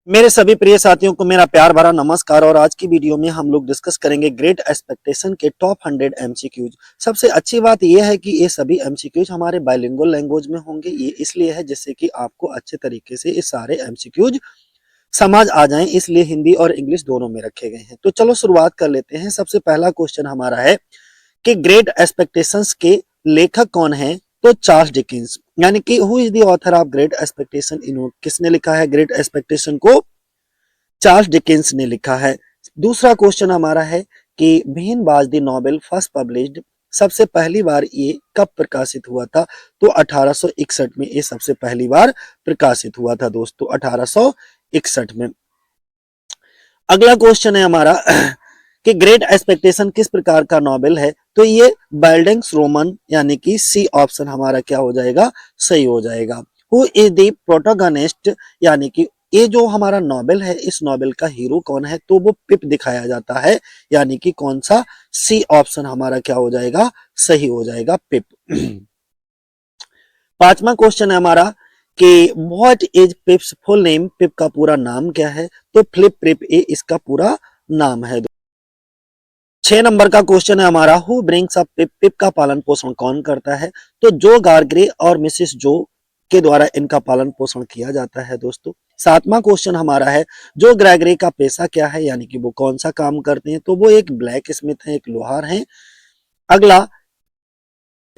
मेरे सभी प्रिय साथियों को मेरा प्यार भरा नमस्कार। और आज की वीडियो में हम लोग डिस्कस करेंगे ग्रेट एक्सपेक्टेशन के टॉप 100 एमसीक्यूज। सबसे अच्छी बात यह है कि ये सभी एमसीक्यूज हमारे बाइलिंगुअल लैंग्वेज में होंगे। ये इसलिए है जिससे कि आपको अच्छे तरीके से ये सारे एमसीक्यूज समझ आ जाएं, इसलिए हिंदी और इंग्लिश दोनों में रखे गए हैं। तो चलो शुरुआत कर लेते हैं। सबसे पहला क्वेश्चन हमारा है कि ग्रेट एक्सपेक्टेशंस के लेखक कौन है? तो चार्ल्स डिकिंस, यानी कि who is the author of great expectation. इन्होंने किसने लिखा है ग्रेट एक्सपेक्टेशन को? चार्ल्स डिकेंस ने लिखा है। दूसरा क्वेश्चन हमारा है कि when was the novel first published, सबसे पहली बार ये कब प्रकाशित हुआ था? तो 1861 में ये सबसे पहली बार प्रकाशित हुआ था दोस्तों, 1861 में। अगला क्वेश्चन है हमारा कि ग्रेट एक्सपेक्टेशन किस प्रकार का नॉवेल है? तो ये बाइल्डिंग्स रोमन, यानी कि सी ऑप्शन हमारा क्या हो जाएगा? सही हो जाएगा। हु इज द प्रोटोगनिस्ट, यानी कि ये जो हमारा नॉवेल है इस नॉवेल का हीरो कौन है? तो वो पिप दिखाया जाता है, यानी कि कौन सा? सी ऑप्शन हमारा क्या हो जाएगा? सही हो जाएगा, पिप। पांचवा क्वेश्चन है हमारा कि what is Pip's full name? Pip का पूरा नाम क्या है? तो फिलिप पिप ये इसका पूरा नाम है। 6 नंबर का क्वेश्चन है हमारा हु ब्रिंग्स अप पिप? पिप का पालन पोषण कौन करता है? तो जो गार्ग्रे और मिसेस जो के द्वारा इनका पालन पोषण किया जाता है दोस्तों। 7वां क्वेश्चन हमारा है जो ग्रेगरी का पेशा क्या है, यानी कि वो कौन सा काम करते हैं? तो वो एक ब्लैक स्मिथ है, एक लोहार है। अगला,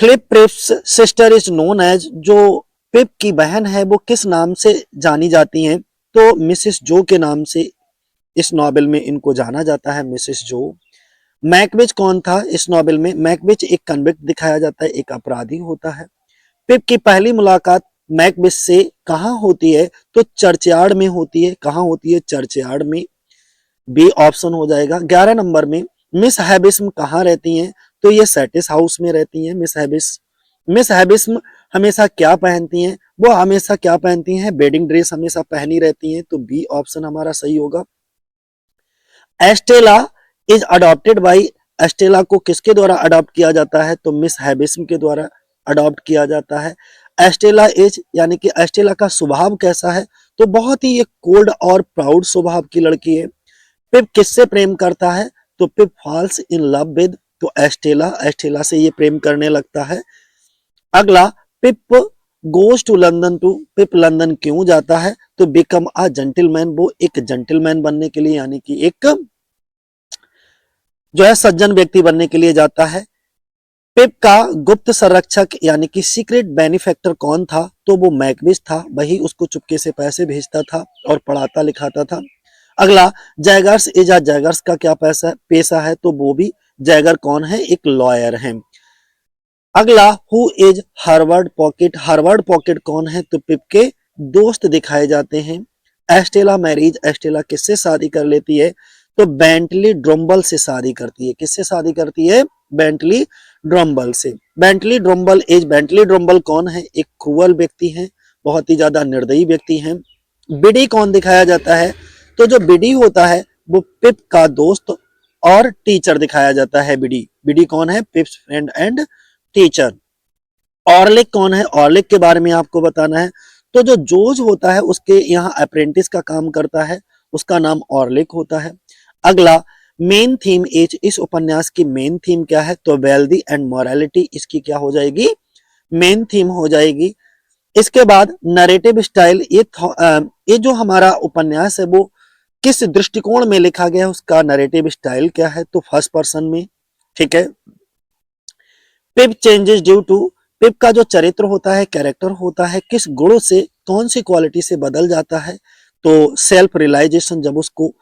Philip Pip's sister is known as, जो पिप की बहन है वो किस नाम से जानी जाती हैं? तो मिसेस जो के नाम से इस नॉवेल में इनको जाना जाता है, मिसेस जो। मैकबेच कौन था इस नॉवेल में? मैकबेच एक कन्विक्ट दिखाया जाता है, एक अपराधी होता है। पिप की पहली मुलाकात मैकबेथ से कहाँ होती है? तो चर्चयार्ड में होती है। कहाँ होती है? चर्चयार्ड में, बी ऑप्शन हो जाएगा। 11 नंबर में मिस हैबिस्म कहाँ रहती हैं? तो ये सेटिस हाउस में रहती हैं मिस हैबिस्म हमेशा क्या पहनती हैं? वो हमेशा क्या पहनती हैं? वेडिंग ड्रेस हमेशा पहनी रहती हैं, तो बी ऑप्शन हमारा सही होगा। Estella is adopted by, Estella को किसके द्वारा अडॉप्ट किया जाता है? तो मिस हैबिस्म के द्वारा अडॉप्ट किया जाता है। एस्टेला इज, यानी कि एस्टेला का स्वभाव कैसा है? तो बहुत ही एक कोल्ड और प्राउड स्वभाव की लड़की है। पिप किससे प्रेम करता है? तो Pip falls in love with, तो एस्टेला, एस्टेला से ये प्रेम करने लगता है। अगला, Pip goes to London to, Pip London क्यों जाता है? तो बिकम अ जेंटलमैन, वो एक जेंटलमैन बनने के लिए, यानी कि एक जो है सज्जन व्यक्ति बनने के लिए जाता है। पिप का गुप्त संरक्षक यानी कि सीक्रेट बेनिफैक्टर कौन था? तो वो मैकबेथ था, वही उसको चुपके से पैसे भेजता था और पढ़ाता लिखाता था। अगला, जैगर्स इज आ, जैगर्स का क्या पेशा है? तो वो भी जैगर कौन है? एक लॉयर है। अगला, who is Harvard pocket? Harvard pocket कौन है? तो पिप के दोस्त दिखाए जाते हैं। एस्टेला मैरिज, एस्टेला किससे शादी कर लेती है? तो बेंटली ड्रम्बल से शादी करती है। किससे शादी करती है? बेंटली ड्रम्बल से। बेंटली ड्रम्बल एज, बेंटली ड्रम्बल कौन है? एक क्रूअल व्यक्ति है, बहुत ही ज्यादा निर्दयी व्यक्ति है। बिडी कौन दिखाया जाता है? तो जो बिडी होता है वो पिप का दोस्त और टीचर दिखाया जाता है। बिडी, बिडी कौन है? Pip's friend and teacher. Orlick कौन है? ऑर्लिक के बारे में आपको बताना है। तो जो जोज होता है उसके यहाँ अप्रेंटिस का काम करता है, उसका नाम ऑर्लिक होता है। अगला, मेन थीम इज, इस उपन्यास की मेन थीम क्या है? तो वेल्दी एंड मोरालिटी इसकी क्या हो जाएगी? मेन थीम हो जाएगी। इसके बाद नरेटिव स्टाइल, ये जो हमारा उपन्यास है वो किस दृष्टिकोण में लिखा गया है, उसका नरेटिव स्टाइल क्या है? तो फर्स्ट पर्सन में। ठीक है। पिप चेंजेस ड्यू टू, पिप का जो चरित्र होता है, कैरेक्टर होता है, किस गुण से, कौन सी क्वालिटी से बदल जाता है? तो सेल्फ रियलाइजेशन, जब उसको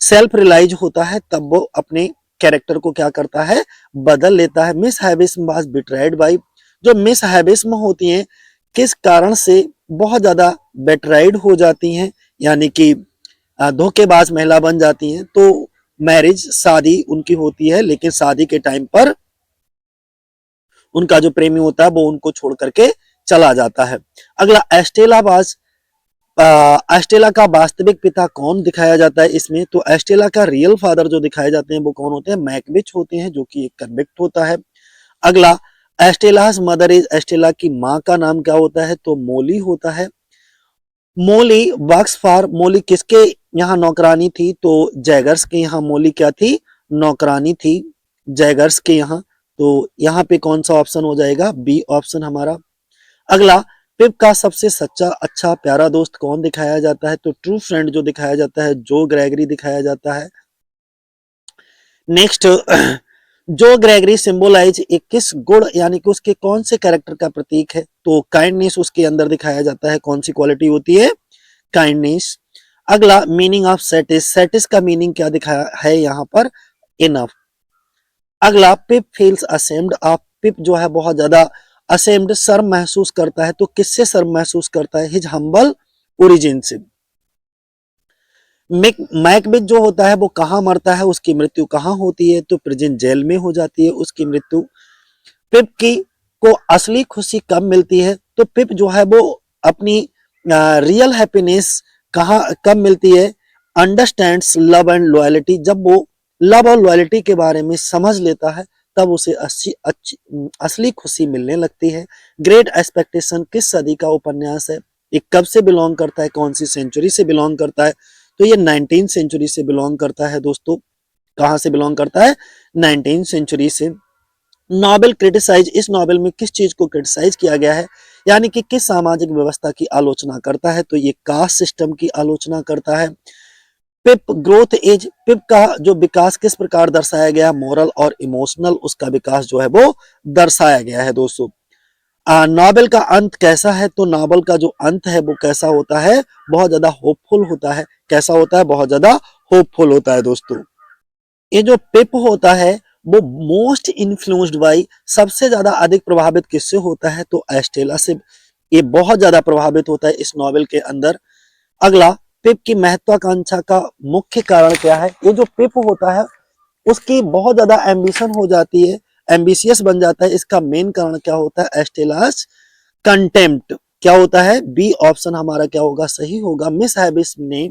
सेल्फ रियलाइज होता है तब वो अपने कैरेक्टर को क्या करता है? बदल लेता है। मिस हैबिस्म वाज बिट्राइड बाई, जो मिस हैबिस्म होती हैं किस कारण से बहुत ज्यादा बेट्राइड हो जाती हैं, यानी कि धोखेबाज महिला बन जाती हैं। तो मैरिज, शादी उनकी होती है, लेकिन शादी के टाइम पर उनका जो प्रेमी होता है वो उनको छोड़ करके चला जाता है। अगला, एस्टेला का वास्तविक पिता कौन दिखाया जाता है इसमें? तो एस्टेला का रियल फादर जो दिखाए जाते हैं वो कौन होते हैं? मैकबेथ होते हैं, जो कि एक कन्विक्ट होता है। अगला, एस्टेलास मदर इज, एस्टेला की माँ का नाम क्या होता है? तो मोली होता है। मोली वर्क्स फॉर, मोली किसके यहाँ नौकरानी थी? तो जैगर्स के यहाँ मोली क्या थी? नौकरानी थी, जैगर्स के यहाँ। तो यहाँ पे कौन सा ऑप्शन हो जाएगा? बी ऑप्शन हमारा। अगला, पिप का सबसे सच्चा अच्छा प्यारा दोस्त कौन दिखाया जाता है? तो ट्रू फ्रेंड जो दिखाया जाता है जो ग्रेगरी दिखाया जाता है। नेक्स्ट, जो ग्रेगरी सिंबोलाइज एक किस गुण यानी कि उसके कौन से कैरेक्टर का प्रतीक है? तो काइंडनेस उसके अंदर दिखाया जाता है। कौन सी क्वालिटी होती है? काइंडनेस। अगला, मीनिंग ऑफ सेटिस, सेटिस का मीनिंग क्या दिखाया है यहाँ पर? इनफ। अगला, पिप फील्स असेम्ड ऑफ, पिप जो है बहुत ज्यादा असेम्ड शर्म महसूस करता है। तो किससे शर्म महसूस करता है? हिज हम्बल ओरिजिन से। मैकबेथ जो होता है वो कहाँ मरता है? उसकी मृत्यु कहाँ होती है? तो प्रिजन जेल में हो जाती है उसकी मृत्यु। पिप की को असली खुशी कब मिलती है? तो पिप जो है वो अपनी रियल हैप्पीनेस कहाँ कब मिलती है? अंडरस्टैंड्स लव एंड लॉयल्टी, जब वो लव और लॉयल्टी के बारे में समझ लेता है तब उसे असली खुशी मिलने लगती है। ग्रेट एक्सपेक्टेशन किस सदी का उपन्यास है? ये कब से बिलोंग करता है? कौन सी सेंचुरी से बिलोंग करता है? तो ये 19th सेंचुरी से बिलोंग करता है दोस्तों। कहां से बिलोंग करता है? 19th सेंचुरी से। नॉवेल क्रिटिसाइज, इस नॉवेल में किस चीज को क्रिटिसाइज किया गया है? यानी कि किस सामाजिक व्यवस्था की आलोचना करता है? तो ये कास्ट सिस्टम की आलोचना करता है। पिप ग्रोथ एज, पिप का जो विकास किस प्रकार दर्शाया गया? मॉरल और इमोशनल उसका विकास जो है वो दर्शाया गया है दोस्तों। नॉवेल का अंत कैसा है? तो नॉवेल का जो अंत है वो कैसा होता है? बहुत ज्यादा होपफुल होता है। कैसा होता है? बहुत ज्यादा होपफुल होता है दोस्तों। ये जो पिप होता है वो मोस्ट इन्फ्लुएंस्ड बाई, सबसे ज्यादा अधिक प्रभावित किससे होता है? तो एस्टेला से ये बहुत ज्यादा प्रभावित होता है इस नॉवेल के अंदर। अगला, पिप की महत्वाकांक्षा का मुख्य कारण क्या है? ये जो पिप होता है उसकी बहुत ज्यादा एम्बिशन हो जाती है, एम्बिशियस बन जाता है। इसका मेन कारण क्या होता है? एस्टेलास कंटेम्प्ट। क्या होता है? बी ऑप्शन हमारा क्या होगा? सही होगा। मिस हैबिस्म ने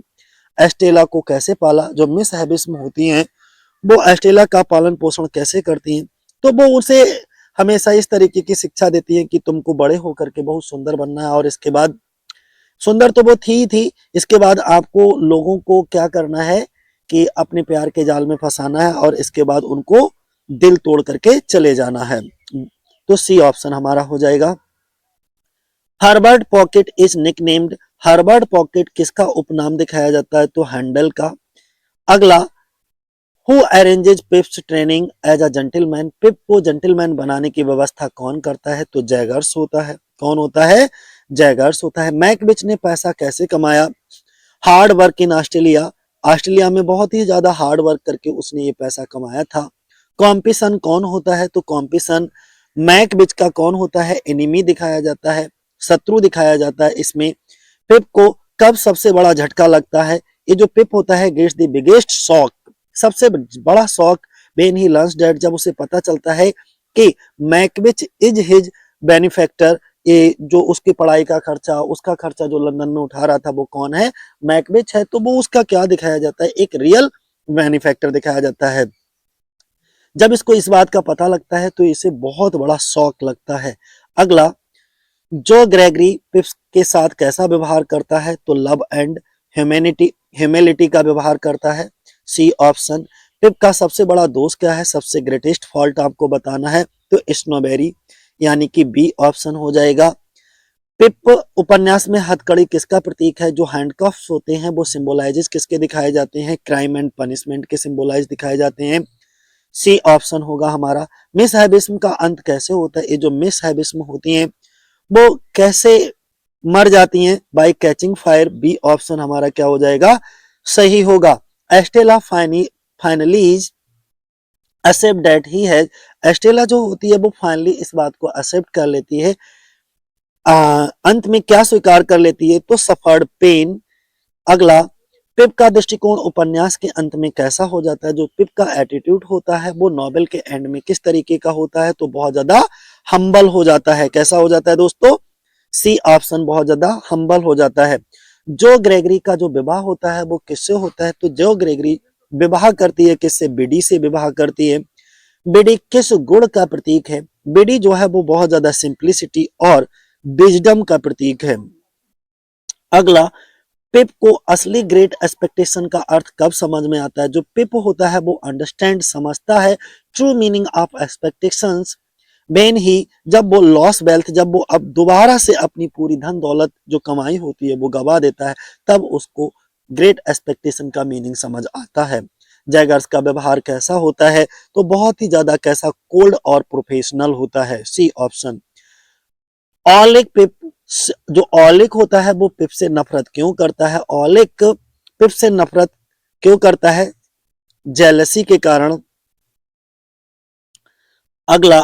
एस्टेला को कैसे पाला? जो मिस हैबिस्म होती हैं वो एस्टेला का पालन पोषण कैसे करती हैं? तो वो उसे हमेशा इस तरीके की शिक्षा देती है कि तुमको बड़े होकर के बहुत सुंदर बनना है, और इसके बाद सुंदर तो वो थी, इसके बाद आपको लोगों को क्या करना है कि अपने प्यार के जाल में फंसाना है और इसके बाद उनको दिल तोड़ करके चले जाना है। तो सी ऑप्शन हमारा हो जाएगा। Herbert Pocket is nicknamed, Herbert Pocket किसका उपनाम दिखाया जाता है? तो हैंडल का। अगला, who arranges Pip's training as a gentleman, Pip को जेंटलमैन बनाने की व्यवस्था कौन करता है? तो जैगर्स होता है। कौन होता है? जैगर्स होता है। मैकबिच ने पैसा कैसे कमाया? Hard work in Australia, Australia में बहुत ही ज्यादा हार्ड वर्क करके उसने ये पैसा कमाया था। कॉम्पिसन कौन होता है? तो कॉम्पिसन मैकबिच का कौन होता है? एनिमी दिखाया जाता है, शत्रु दिखाया जाता है इसमें। पिप को कब सबसे बड़ा झटका लगता है? ये जो पिप होता है गेट्स द बिगेस्ट शॉक, सबसे बड़ा shock when he learns that, जब उसे पता चलता है कि मैकबिच इज हिज बेनिफैक्टर, ये जो उसकी पढ़ाई का खर्चा, उसका खर्चा जो लंदन में उठा रहा था वो कौन है? मैकबिच है। तो वो उसका क्या दिखाया जाता है? एक रियल बेनिफैक्टर दिखाया जाता है। जब इसको इस बात का पता लगता है तो इसे बहुत बड़ा शौक लगता है। अगला, जो ग्रेगरी पिप्स के साथ कैसा व्यवहार करता है? तो लव एंड ह्यूमैनिटी, ह्यूमिलिटी का व्यवहार करता है। C option. पिप का सबसे बड़ा दोस्त क्या है? सबसे ग्रेटेस्ट फॉल्ट आपको बताना है। तो स्नोबेरी, यानी कि बी ऑप्शन हो जाएगा। पिप उपन्यास में हथकड़ी किसका प्रतीक है? जो हैंडकफ्स होते हैं वो सिंबलाइजेस किसके दिखाए जाते हैं? क्राइम एंड पनिशमेंट के सिंबलाइज दिखाए जाते हैं। सी ऑप्शन होगा हमारा। मिस हैबिस्म का अंत कैसे होता है? ये जो मिस हैबिस्म होती हैं वो कैसे मर जाती हैं? By catching fire. B option हमारा क्या हो जाएगा? सही होगा। Estella finally accept that he has, Estella जो होती है वो फाइनली इस बात को एक्सेप्ट कर लेती है, अंत में क्या स्वीकार कर लेती है? तो सफर्ड पेन। अगला, पिप का दृष्टिकोण उपन्यास के अंत में कैसा हो जाता है? जो पिप का एटीट्यूड होता है वो नॉवेल के एंड में किस तरीके का होता है? तो बहुत ज्यादा हम्बल हो जाता है। कैसा हो जाता है दोस्तों? सी ऑप्शन, बहुत ज्यादा हम्बल हो जाता है। जो ग्रेगरी का जो विवाह होता है वो किससे होता है? तो जो ग्रेगरी विवाह करती है किससे? बिडी से विवाह करती है। बिडी किस गुण का प्रतीक है? बिडी जो है वो बहुत ज्यादा सिंप्लिसिटी और विजडम का प्रतीक है। अगला, पिप को असली ग्रेट एक्सपेक्टेशन का अर्थ कब समझ में आता है? जो पिप होता है वो अंडरस्टैंड समझता है true meaning of expectations when he, जब वो लॉस वेल्थ, जब वो अब दोबारा से अपनी पूरी धन दौलत जो कमाई होती है वो गवा देता है, तब उसको ग्रेट एक्सपेक्टेशन का मीनिंग समझ आता है। जैगर्स का व्यवहार कैसा होता है? तो बहुत ही ज्यादा कैसा, कोल्ड और प्रोफेशनल होता है, सी ऑप्शन। ऑलिक पिप, जो ऑलिक होता है वो पिप से नफरत क्यों करता है? ऑलिक पिप से नफरत क्यों करता है? जेलसी के कारण। अगला,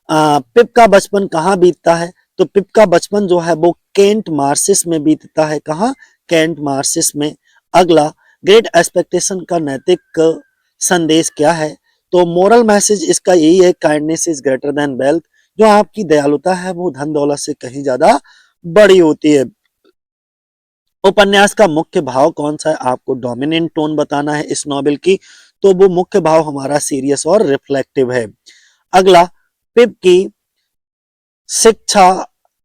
पिप का बचपन कहाँ बीतता है? तो पिप का बचपन जो है वो केंट मार्सिस में बीतता है। कहाँ? केंट मार्सिस में। अगला, ग्रेट एक्सपेक्टेशन का नैतिक संदेश क्या है? तो मोरल मैसेज इसका यही है, kindness is greater than wealth. जो आपकी दयालुता है वो धन दौलत से कहीं ज्यादा बड़ी होती है। उपन्यास का मुख्य भाव कौन सा है? आपको डोमिनेंट टोन बताना है इस नॉवेल की, तो वो मुख्य भाव हमारा सीरियस और रिफ्लेक्टिव है। अगला, पिप की शिक्षा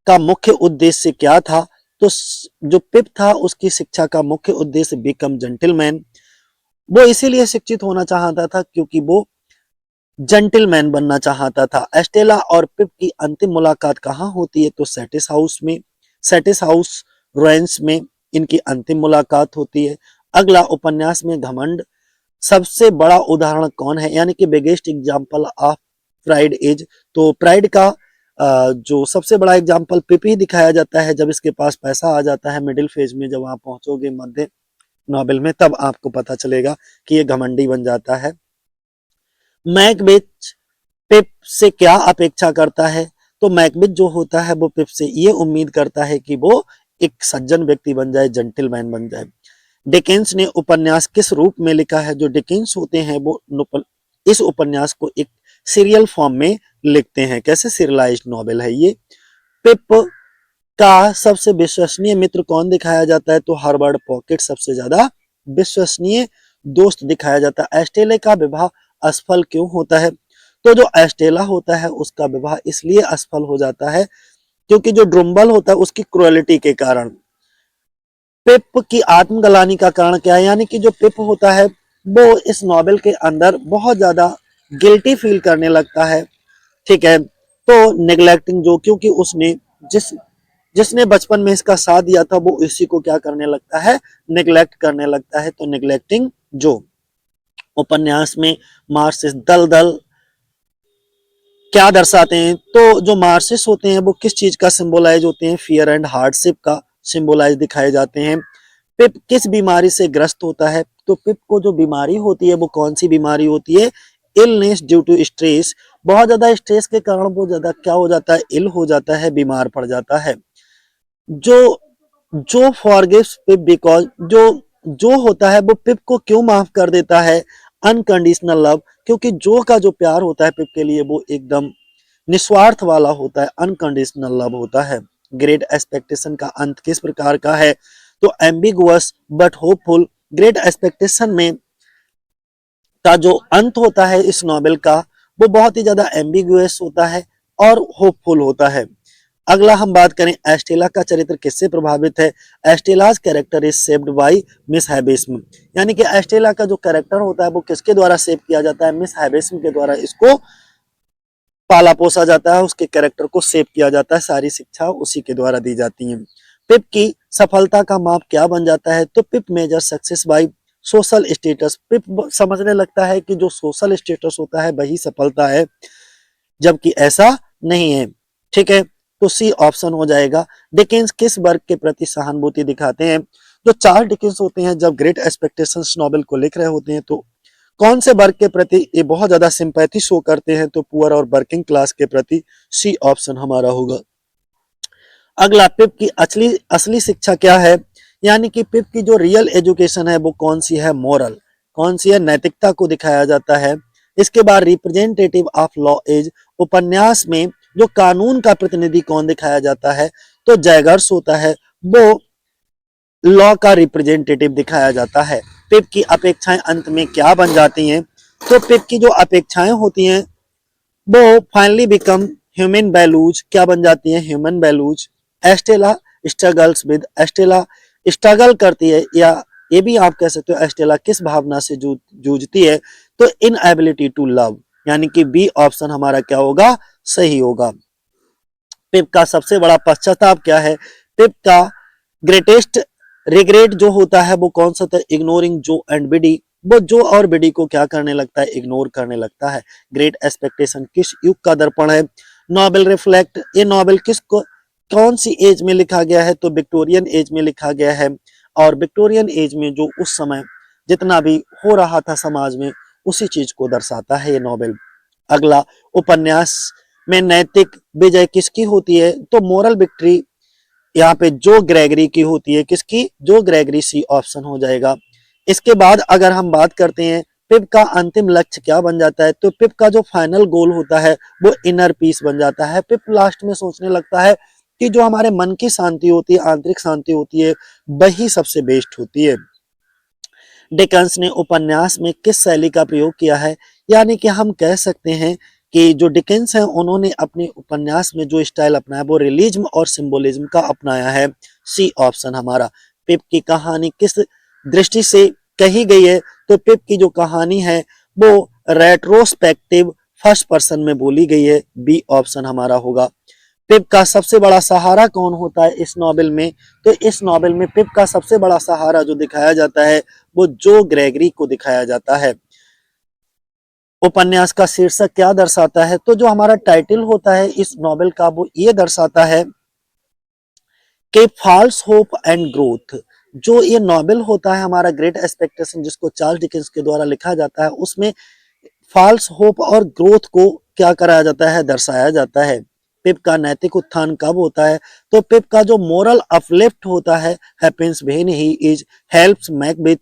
का मुख्य उद्देश्य क्या था? तो जो पिप था उसकी शिक्षा का मुख्य उद्देश्य बिकम जेंटलमैन। वो इसीलिए शिक्षित होना चाहता था क्योंकि वो जेंटलमैन बनना चाहता था। एस्टेला और पिप की अंतिम मुलाकात कहाँ होती है? तो सेटिस हाउस में, सेटिस हाउस रोएंस में इनकी अंतिम मुलाकात होती है। अगला, उपन्यास में घमंड सबसे बड़ा उदाहरण कौन है? यानी कि biggest example of pride as. तो प्राइड का जो सबसे बड़ा एग्जाम्पल पिप ही दिखाया जाता है। जब इसके पास पैसा आ जाता है मिडिल फेज में, जब आप पहुंचोगे मध्य नॉवेल में, तब आपको पता चलेगा कि ये घमंडी बन जाता है। मैकबेथ पिप से क्या अपेक्षा करता है? तो मैकबेथ जो होता है वो पिप से ये उम्मीद करता है कि वो एक सज्जन व्यक्ति बन जाए, जेंटलमैन बन जाए। डिकेंस ने उपन्यास किस रूप में लिखा है? जो डिकेंस होते हैं वो इस उपन्यास को एक सीरियल फॉर्म में लिखते हैं। कैसे? सीरियलाइज्ड नॉवेल है ये। पिप का सबसे विश्वसनीय मित्र कौन दिखाया जाता है? तो हर्बर्ट पॉकेट सबसे ज्यादा विश्वसनीय दोस्त दिखाया जाता है। एस्टेले का विवाह असफल क्यों होता है? तो जो एस्टेला होता है उसका विवाह इसलिए असफल हो जाता है क्योंकि जो ड्रुम्बल होता है उसकी क्रुएलिटी के कारण। पिप की आत्मग्लानि का कारण क्या है? यानी कि जो पिप होता है वो इस नॉवेल के अंदर बहुत ज्यादा गिल्टी फील करने लगता है। ठीक है, तो नेग्लेक्टिंग जो, क्योंकि उसने जिसने बचपन में इसका साथ दिया था वो इसी को क्या करने लगता है? नेग्लेक्ट करने लगता है। तो नेग्लेक्टिंग जो। उपन्यास में मार्सिस दल दल क्या दर्शाते हैं? तो जो मार्सिस होते हैं वो किस चीज का सिंबलाइज होते हैं? फियर एंड हार्डशिप का सिंबलाइज दिखाए जाते हैं। पिप किस बीमारी से ग्रस्त होता है? तो पिप को जो बीमारी होती है वो कौन सी बीमारी होती है? Illness due to stress. बहुत ज्यादा स्ट्रेस के कारण वो ज्यादा क्या हो जाता है? इल हो जाता है, बीमार पड़ जाता है। जो जो फॉरगिव्स पिप बिकॉज, जो होता है वो पिप को क्यों माफ कर देता है? अनकंडीशनल लव, क्योंकि जो का जो प्यार होता है पिप के लिए वो एकदम निस्वार्थ वाला होता है, अनकंडीशनल लव होता है। ग्रेट एक्सपेक्टेशन का अंत किस प्रकार का है? तो ambiguous but hopeful. Great expectation में का जो अंत होता है इस नॉवेल का, वो बहुत ही ज्यादा एम्बिगुअस होता है और होपफुल होता है। अगला हम बात करें, एस्टेला का चरित्र किससे प्रभावित है? Estella's character is shaped by Miss Havisham. यानी कि एस्टेला का जो कैरेक्टर होता है वो किसके द्वारा शेप किया जाता है? मिस हैबिस्म के द्वारा इसको पाला पोसा जाता है, उसके कैरेक्टर को शेप किया जाता है, सारी शिक्षा उसी के द्वारा दी जाती है। पिप की सफलता का माप क्या बन जाता है? तो Pip measure success by social status. Pip समझने लगता है कि जो सोशल स्टेटस होता है वही सफलता है, जबकि ऐसा नहीं है। ठीक है, तो सी ऑप्शन हो जाएगा। डिकेंस किस वर्ग के प्रति सहानुभूति दिखाते हैं? जो चार डिकेंस होते हैं जब ग्रेट एक्सपेक्टेशंस नॉवेल को लिख रहे होते हैं तो कौन से वर्ग के प्रति ये बहुत ज्यादा सिंपैथी शो करते हैं? तो पुअर और वर्किंग क्लास के प्रति। सी ऑप्शन हमारा होगा। अगला, पिप की असली असली शिक्षा क्या है? यानी कि पिप की जो रियल एजुकेशन है वो कौन सी है? मोरल। कौन सी है? नैतिकता को दिखाया जाता है। इसके बाद रिप्रेजेंटेटिव ऑफ लॉ एज। उपन्यास में जो कानून का प्रतिनिधि कौन दिखाया जाता है? तो जैगर्स होता है, वो लॉ का रिप्रेजेंटेटिव दिखाया जाता है। पिप की अपेक्षाएं अंत में क्या बन जाती हैं? तो पिप की जो अपेक्षाएं होती हैं वो फाइनली बिकम ह्यूमन वैल्यूज। क्या बन जाती हैं? Human values. Estella struggles with, Estella struggle करती है, या ये भी आप कह सकते हो एस्टेला किस भावना से जूझती है, तो इनएबिलिटी टू लव, यानी कि बी ऑप्शन हमारा क्या होगा, सही होगा। पिप का सबसे बड़ा पश्चाताप क्या है, पिप का ग्रेटेस्ट रिग्रेट जो होता है वो कौन सा था, इग्नोरिंग जो एंड बिडी, वो जो और बिडी को क्या करने लगता है, इग्नोर करने लगता है। ग्रेट एक्सपेक्टेशन किस युग का दर्पण है, नोबेल रिफ्लेक्ट, ये नोबेल किसको कौन सी एज में लिखा गया है, तो विक्टोरियन एज में लिखा गया है, और विक्टोरियन एज में जो उस समय जितना भी हो रहा था समाज में उसी चीज को दर्शाता है ये नोबेल। अगला, उपन्यास में नैतिक विजय किसकी होती है, तो मोरल विक्ट्री यहाँ पे जो ग्रेगरी की होती है, किसकी, जो ग्रेगरी, सी ऑप्शन हो जाएगा। इसके बाद अगर हम बात करते हैं पिप का अंतिम लक्ष्य क्या बन जाता है, तो पिप का जो फाइनल गोल होता है वो इनर पीस बन जाता है। पिप लास्ट में सोचने लगता है कि जो हमारे मन की शांति होती है, आंतरिक शांति होती है, वही सबसे बेस्ट होती है। डिकेंस ने उपन्यास में किस शैली का प्रयोग किया है, यानी कि हम कह सकते हैं कि जो डिकेंस हैं उन्होंने अपने उपन्यास में जो स्टाइल अपनाया वो रियलिज्म और सिंबोलिज्म का अपनाया है, सी ऑप्शन हमारा। पिप की कहानी किस दृष्टि से कही गई है, तो पिप की जो कहानी है वो रेट्रोस्पेक्टिव फर्स्ट पर्सन में बोली गई है, बी ऑप्शन हमारा होगा। पिप का सबसे बड़ा सहारा कौन होता है इस नॉवेल में, तो इस नॉवेल में पिप का सबसे बड़ा सहारा जो दिखाया जाता है वो जो ग्रेगरी को दिखाया जाता है। उपन्यास का शीर्षक क्या दर्शाता है, तो जो हमारा टाइटल होता है इस नॉवेल का वो ये दर्शाता है कि फॉल्स होप एंड ग्रोथ। जो ये नॉवेल होता है हमारा ग्रेट एक्सपेक्टेशन जिसको चार्ल्स डिकेंस के द्वारा लिखा जाता है, उसमें फॉल्स होप और ग्रोथ को क्या कराया जाता है, दर्शाया जाता है। पिप का नैतिक उत्थान कब होता है, तो पिप का जो मोरल अपलिफ्ट होता है happens when he is helps Macbeth,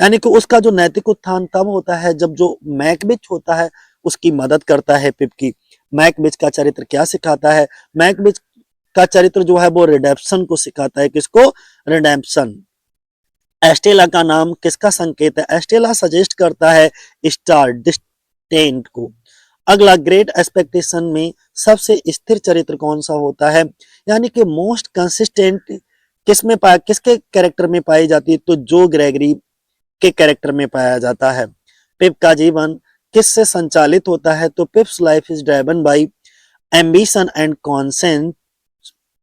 यानी कि उसका जो नैतिक उत्थान तब होता है जब जो मैकबेथ होता है उसकी मदद करता है पिप की। मैकबेथ का चरित्र क्या सिखाता है, मैकबेथ का चरित्र जो है वो रिडेम्पशन को सिखाता है, किसको, रिडेम्पशन। एस्टेला का नाम किसका संकेत है, एस्टेला सजेस्ट करता है स्टार डिस्टेंट को। अगला, ग्रेट एक्सपेक्टेशन में सबसे स्थिर चरित्र कौन सा होता है, यानी कि मोस्ट कंसिस्टेंट किसके कैरेक्टर में पाई जाती है, तो जो ग्रेगरी के कैरेक्टर में पाया जाता है। पिप का जीवन किससे संचालित होता है, तो पिप्स life is driven by ambition and conscience,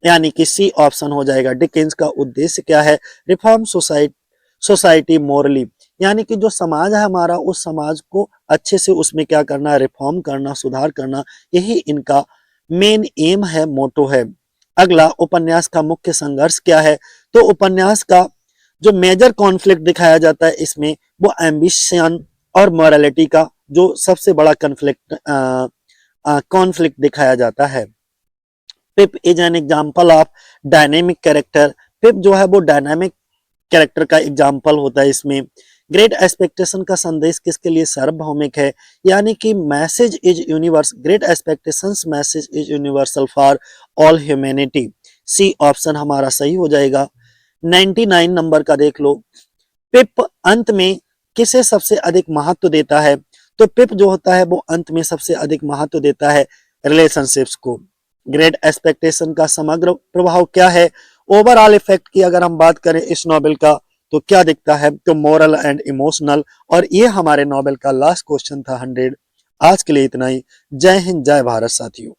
यानी कि सी ऑप्शन हो जाएगा। डिकेंस का उद्देश्य क्या है, रिफॉर्म सोसाइटी मोरली, यानी कि जो समाज है हमारा उस समाज को अच्छे से उसमें क्या करना, रिफॉर्म करना, सुधार करना, यही इनका मेन एम है, मोटो है। अगला, उपन्यास का मुख्य संघर्ष क्या है, तो उपन्यास का जो मेजर कॉन्फ्लिक्ट दिखाया जाता है इसमें वो एम्बिशन और मोरालिटी का जो सबसे बड़ा कॉन्फ्लिक्ट दिखाया जाता है। Pip is an example of dynamic character, Pip जो है वो डायनामिक कैरेक्टर का एग्जाम्पल होता है इसमें। ग्रेट एक्सपेक्टेशन का संदेश किसके लिए सार्वभौमिक है, यानी कि message is universe, great expectations message is universal for all humanity, C option हमारा सही हो जाएगा। 99 नंबर का देख लो, पिप अंत में किसे सबसे अधिक महत्व देता है, तो पिप जो होता है वो अंत में सबसे अधिक महत्व देता है रिलेशनशिप्स को। ग्रेट एक्सपेक्टेशन का समग्र प्रभाव क्या है, ओवरऑल इफेक्ट की अगर हम बात करें इस नॉवेल का तो क्या दिखता है, तो मोरल एंड इमोशनल। और ये हमारे नॉवेल का लास्ट क्वेश्चन था 100। आज के लिए इतना ही। जय हिंद, जय भारत साथियों।